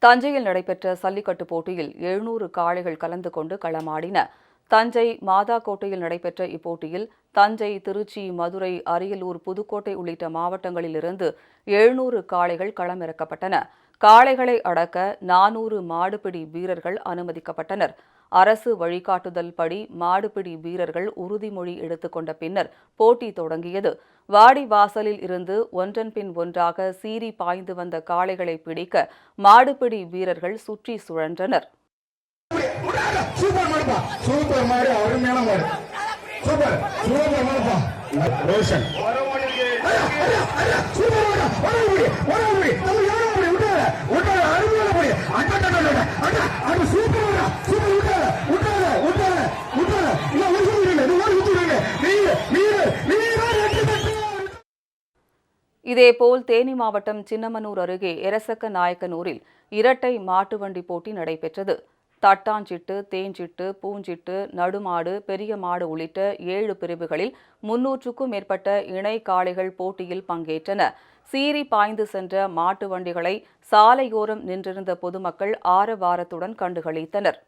தஞ்சையில் நடைபெற்ற சல்லிக்கட்டு போட்டியில் 700 காளைகள் கலந்து கொண்டு களமாடின. தஞ்சை மாதாக்கோட்டையில் நடைபெற்ற இப்போட்டியில் தஞ்சை, திருச்சி, மதுரை, அரியலூர், புதுக்கோட்டை உள்ளிட்ட மாவட்டங்களிலிருந்து 700 காளைகள் களமிறக்கப்பட்டன. காளைகளை அடக்க 400 மாடுபிடி வீரர்கள் அனுமதிக்கப்பட்டனர். அரசு வழிகாட்டுதல் படி மாடுபிடி வீரர்கள் உறுதிமொழி எடுத்துக்கொண்ட பின்னர் போட்டி தொடங்கியது. வாடிவாசலில் இருந்து ஒன்றன் பின் ஒன்றாக சீறி பாய்ந்து வந்த காளைகளை பிடிக்க மாடுபிடி வீரர்கள் சுற்றி சுழன்றனர். இதேபோல் தேனி மாவட்டம் சின்னமனூர் அருகே எரசக்க நாயக்கனூரில் இரட்டை மாட்டு வண்டி போட்டி நடைபெற்றது. தட்டாஞ்சிட்டு, தேஞ்சிட்டு, பூஞ்சிட்டு, நடுமாடு, பெரிய மாடு உள்ளிட்ட 7 பிரிவுகளில் 300க்கும் மேற்பட்ட இணை காளைகள் போட்டியில் பங்கேற்றன. சீறி பாய்ந்து சென்ற மாட்டு வண்டிகளை சாலையோரம் நின்றிருந்த பொதுமக்கள் ஆரவாரத்துடன் கண்டுகளித்தனர்.